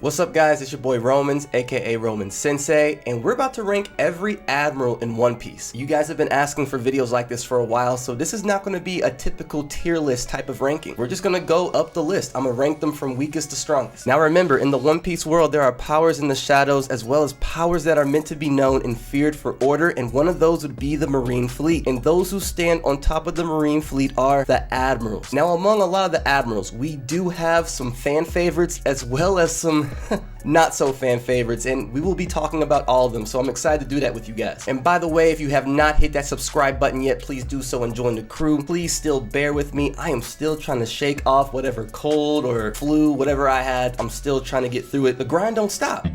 What's up guys, it's your boy Romans, aka Roman Sensei, and we're about to rank every Admiral in One Piece. You guys have been asking for videos like this for a while, so this is not going to be a typical tier list type of ranking. We're just going to go up the list. I'm going to rank them from weakest to strongest. Now remember, in the One Piece world, there are powers in the shadows as well as powers that are meant to be known and feared for order, and one of those would be the Marine Fleet. And those who stand on top of the Marine Fleet are the Admirals. Now among a lot of the Admirals, we do have some fan favorites as well as some not so fan favorites, and we will be talking about all of them, so I'm excited to do that with you guys. And by the way, if you have not hit that subscribe button yet, please do so and join the crew. Please still bear with me. I am still trying to shake off whatever cold or flu, whatever I had. I'm still trying to get through it. The grind don't stop.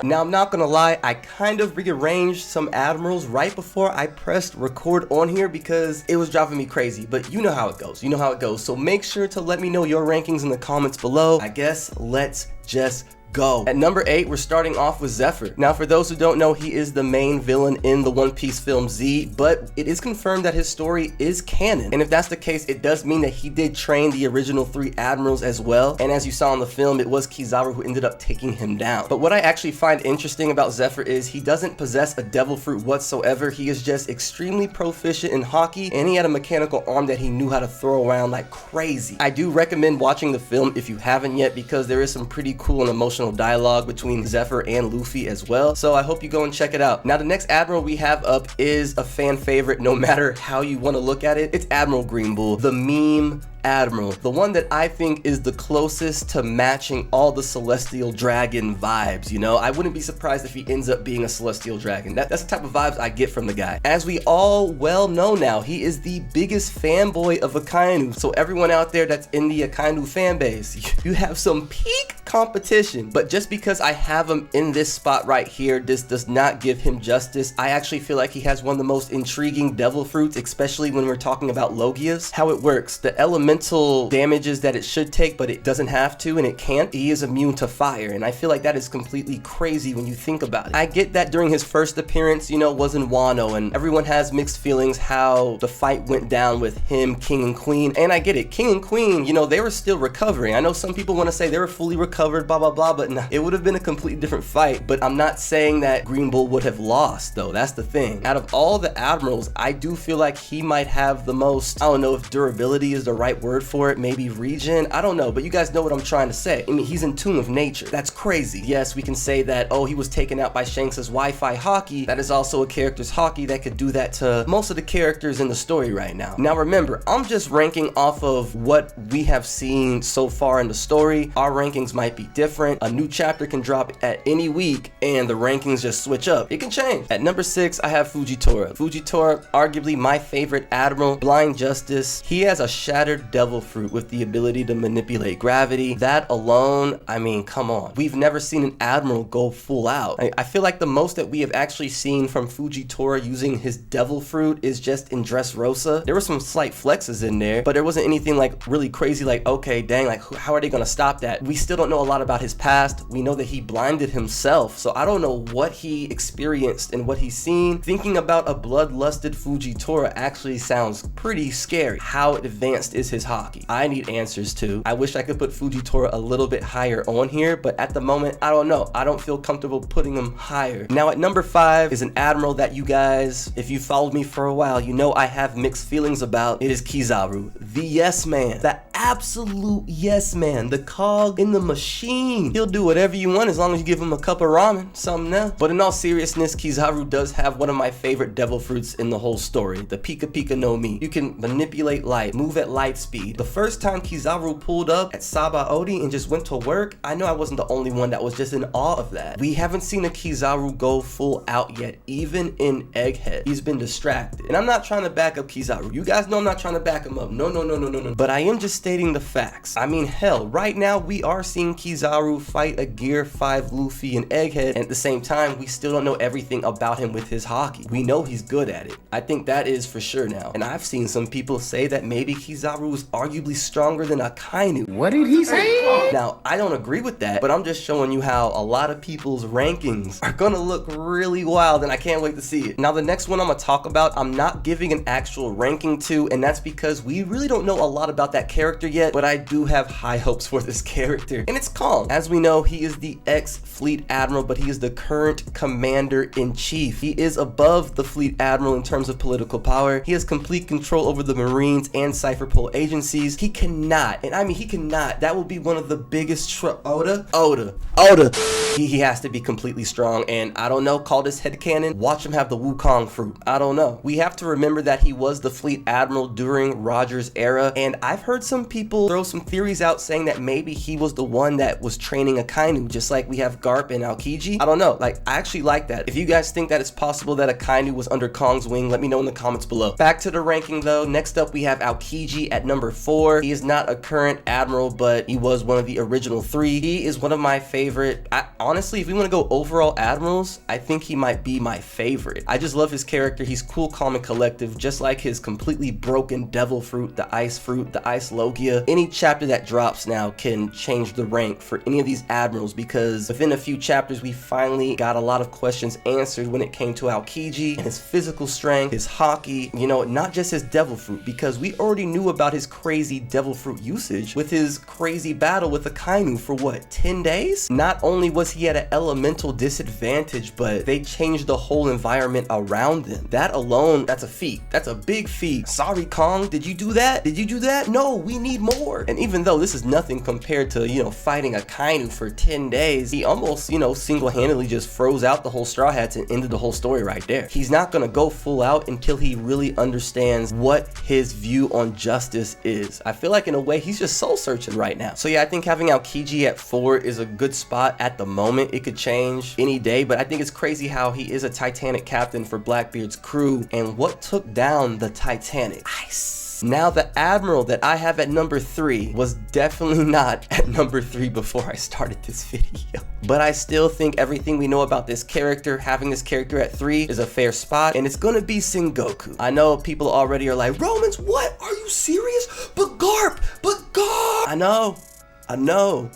Now I'm not gonna lie, I kind of rearranged some Admirals right before I pressed record on here because it was driving me crazy, but you know how it goes. You know how it goes. So make sure to let me know your rankings in the comments below. I guess let's just go. At number 8, we're starting off with Zephyr. Now for those who don't know, he is the main villain in the One Piece film Z, but it is confirmed that his story is canon. And if that's the case, it does mean that he did train the original 3 admirals as well. And as you saw in the film, it was Kizaru who ended up taking him down. But what I actually find interesting about Zephyr is he doesn't possess a devil fruit whatsoever. He is just extremely proficient in hockey, and he had a mechanical arm that he knew how to throw around like crazy. I do recommend watching the film if you haven't yet, because there is some pretty cool and emotional dialogue between Zephyr and Luffy as well, so I hope you go and check it out. Now the next Admiral we have up is a fan favorite no matter how you want to look at it. It's Admiral Greenbull, the meme Admiral, the one that I think is the closest to matching all the Celestial Dragon vibes. You know, I wouldn't be surprised if he ends up being a Celestial Dragon. That's the type of vibes I get from the guy. As we all well know now, he is the biggest fanboy of Akainu, so everyone out there that's in the Akainu fan base, you have some peak competition. But just because I have him in this spot right here, this does not give him justice. I actually feel like he has one of the most intriguing devil fruits, especially when we're talking about Logias. How it works, the elemental damages that it should take, but it doesn't have to, and it can't. He is immune to fire, and I feel like that is completely crazy when you think about it. I get that during his first appearance, you know, was in Wano, and everyone has mixed feelings how the fight went down with him, King and Queen, and I get it. King and Queen, you know, they were still recovering. I know some people want to say they were fully recovered, blah, blah, blah, but nah, it would have been a completely different fight. But I'm not saying that Greenbull would have lost, though. That's the thing. Out of all the Admirals, I do feel like he might have the most, I don't know if durability is the right word for it, maybe regen, I don't know, but you guys know what I'm trying to say. I mean, he's in tune with nature. That's crazy. Yes, we can say that, oh, he was taken out by Shanks' Wi-Fi hockey. That is also a character's hockey that could do that to most of the characters in the story right now. Now remember, I'm just ranking off of what we have seen so far in the story. Our rankings might be different. A new chapter can drop at any week and the rankings just switch up. It can change. At number 6, I have Fujitora. Fujitora, arguably my favorite Admiral, blind justice. He has a shattered devil fruit with the ability to manipulate gravity. That alone, I mean, come on. We've never seen an Admiral go full out. I feel like the most that we have actually seen from Fujitora using his devil fruit is just in Dressrosa. There were some slight flexes in there, but there wasn't anything like really crazy like, okay, dang, like how are they gonna stop that? We still don't know a lot about his past. We know that he blinded himself, so I don't know what he experienced and what he's seen. Thinking about a bloodlusted Fujitora actually sounds pretty scary. How advanced is his hockey? I need answers to. I wish I could put Fujitora a little bit higher on here, but at the moment, I don't know. I don't feel comfortable putting him higher. Now at number 5 is an Admiral that you guys, if you followed me for a while, you know I have mixed feelings about. It is Kizaru, the yes man, the absolute yes man, the cog in the machine. He'll do whatever you want as long as you give him a cup of ramen, something else. But in all seriousness, Kizaru does have one of my favorite devil fruits in the whole story, the Pika Pika no Mi. You can manipulate light, move at light speed. The first time Kizaru pulled up at Sabaody and just went to work, I know I wasn't the only one that was just in awe of that. We haven't seen a Kizaru go full out yet, even in Egghead. He's been distracted. And I'm not trying to back up Kizaru. You guys know I'm not trying to back him up. No. But I am just stating the facts. I mean, hell, right now we are seeing Kizaru fight a Gear 5 Luffy in Egghead, and at the same time, we still don't know everything about him with his hockey. We know he's good at it. I think that is for sure now. And I've seen some people say that maybe Kizaru is arguably stronger than Akainu. What did he say? Now, I don't agree with that, but I'm just showing you how a lot of people's rankings are gonna look really wild, and I can't wait to see it. Now, the next one I'm gonna talk about, I'm not giving an actual ranking to, and that's because we really don't know a lot about that character character yet, but I do have high hopes for this character. And it's Kong. As we know, he is the ex-Fleet Admiral, but he is the current Commander-in-Chief. He is above the Fleet Admiral in terms of political power. He has complete control over the Marines and Cypher Pole agencies. He cannot, and I mean he cannot, that will be one of the biggest Oda. He has to be completely strong, and I don't know, call this headcanon, watch him have the Wukong fruit. I don't know. We have to remember that he was the Fleet Admiral during Roger's era, and I've heard some people throw some theories out saying that maybe he was the one that was training Akainu, just like we have Garp and Aokiji. I don't know, like, I actually like that. If you guys think that it's possible that Akainu was under Kong's wing, let me know in the comments below. Back to the ranking though, next up we have Aokiji at number 4. He is not a current admiral, but he was one of the original 3. He is one of my favorite. Honestly, if we want to go overall admirals, I think he might be my favorite. I just love his character. He's cool, calm, and collective, just like his completely broken devil fruit, the ice Logia. Any chapter that drops now can change the rank for any of these admirals, because within a few chapters we finally got a lot of questions answered when it came to Aokiji and his physical strength, his hockey, you know, not just his devil fruit, because we already knew about his crazy devil fruit usage with his crazy battle with Akainu for what, 10 days? Not only was he at an elemental disadvantage, but they changed the whole environment around them. That alone, that's a feat. That's a big feat. Sorry, Kong, did you do that? Did you do that? No, we need more. And even though this is nothing compared to, you know, fighting Akainu for 10 days, he almost, you know, single-handedly just froze out the whole Straw Hats and ended the whole story right there. He's not gonna go full out until he really understands what his view on justice is. I feel like in a way he's just soul searching right now. So yeah, I think having Aokiji at 4 is a good spot at the moment. It could change any day, but I think it's crazy how he is a Titanic captain for Blackbeard's crew, and what took down the Titanic? Ice. Now, the Admiral that I have at number 3 was definitely not at number 3 before I started this video. But I still think everything we know about this character, having this character at 3 is a fair spot, and it's gonna be Sengoku. I know people already are like, Romans, what? Are you serious? But Garp! I know.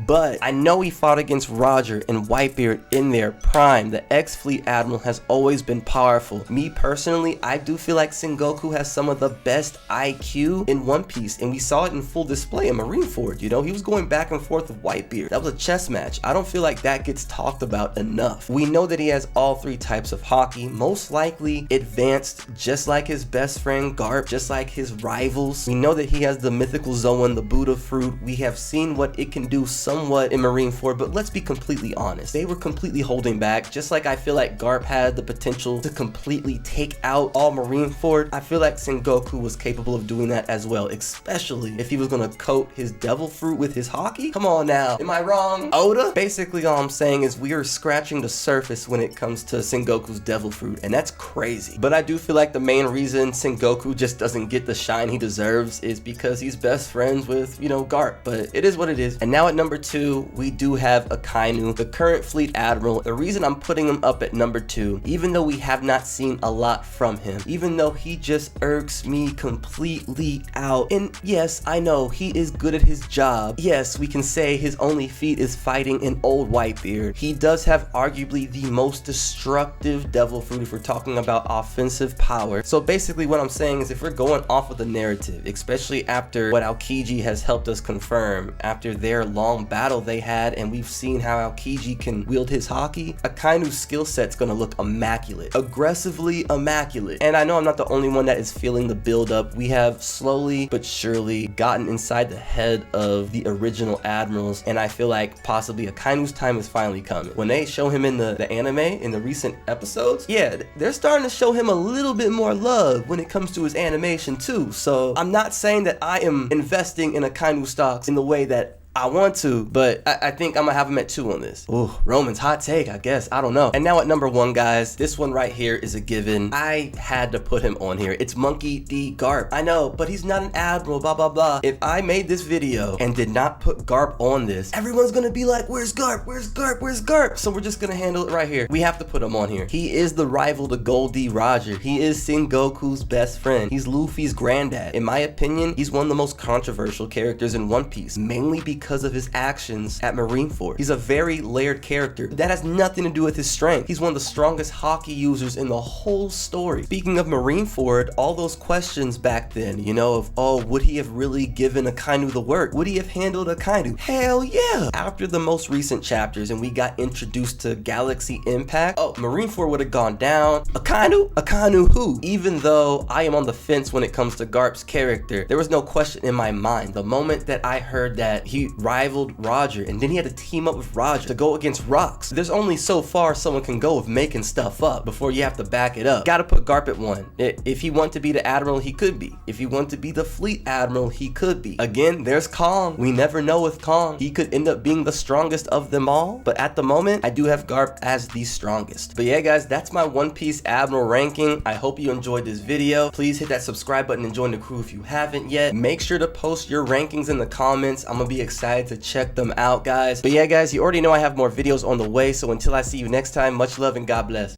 But I know he fought against Roger and Whitebeard in their prime. The ex-Fleet Admiral has always been powerful. Me personally, I do feel like Sengoku has some of the best IQ in One Piece, and we saw it in full display in Marineford. You know, he was going back and forth with Whitebeard. That was a chess match. I don't feel like that gets talked about enough. We know that he has all 3 types of hockey, most likely advanced, just like his best friend Garp, just like his rivals. We know that he has the mythical Zoan, the Buddha fruit. We have seen what it can do somewhat in Marineford, but let's be completely honest. They were completely holding back, just like I feel like Garp had the potential to completely take out all Marineford. I feel like Sengoku was capable of doing that as well, especially if he was gonna coat his devil fruit with his hockey. Come on now, am I wrong, Oda? Basically all I'm saying is we are scratching the surface when it comes to Sengoku's devil fruit, and that's crazy. But I do feel like the main reason Sengoku just doesn't get the shine he deserves is because he's best friends with, you know, Garp, but it is what it is. And now at number 2, we do have Akainu, the current Fleet Admiral. The reason I'm putting him up at number 2, even though we have not seen a lot from him, even though he just irks me completely out, and yes, I know he is good at his job. Yes, we can say his only feat is fighting an old Whitebeard. He does have arguably the most destructive devil fruit if we're talking about offensive power. So basically what I'm saying is if we're going off of the narrative, especially after what Aokiji has helped us confirm, after their long battle they had, and we've seen how Aokiji can wield his hockey, Akainu's skill set's gonna look immaculate, aggressively immaculate. And I know I'm not the only one that is feeling the build up. We have slowly but surely gotten inside the head of the original admirals, and I feel like possibly Akainu's time is finally coming. When they show him in the anime, in the recent episodes, yeah, they're starting to show him a little bit more love when it comes to his animation too. So I'm not saying that I am investing in Akainu stocks in the way that I want to, but I think I'm gonna have him at 2 on this. Ooh, Roman's hot take, I guess. I don't know. And now at number 1, guys, this one right here is a given. I had to put him on here. It's Monkey D. Garp. I know, but he's not an admiral, blah, blah, blah. If I made this video and did not put Garp on this, everyone's gonna be like, where's Garp? Where's Garp? Where's Garp? So we're just gonna handle it right here. We have to put him on here. He is the rival to Gold D. Roger. He is Sengoku's best friend. He's Luffy's granddad. In my opinion, he's one of the most controversial characters in One Piece, mainly because because of his actions at Marineford. He's a very layered character. That has nothing to do with his strength. He's one of the strongest hockey users in the whole story. Speaking of Marineford, all those questions back then, you know, of, oh, would he have really given Akainu the work? Would he have handled Akainu? Hell yeah! After the most recent chapters and we got introduced to Galaxy Impact, oh, Marineford would have gone down. Akainu? Akainu who? Even though I am on the fence when it comes to Garp's character, there was no question in my mind. The moment that I heard that he rivaled Roger and then he had to team up with Roger to go against Rocks, there's only so far someone can go with making stuff up before you have to back it up. Gotta put Garp at 1. If he wanted to be the Admiral, he could be. If he wanted to be the Fleet Admiral, he could be. Again, there's Kong. We never know with Kong. He could end up being the strongest of them all, but at the moment, I do have Garp as the strongest. But yeah, guys, that's my One Piece Admiral ranking. I hope you enjoyed this video. Please hit that subscribe button and join the crew if you haven't yet. Make sure to post your rankings in the comments. I'm gonna be excited to check them out, guys. But yeah, guys, you already know I have more videos on the way, so until I see you next time, much love and God bless.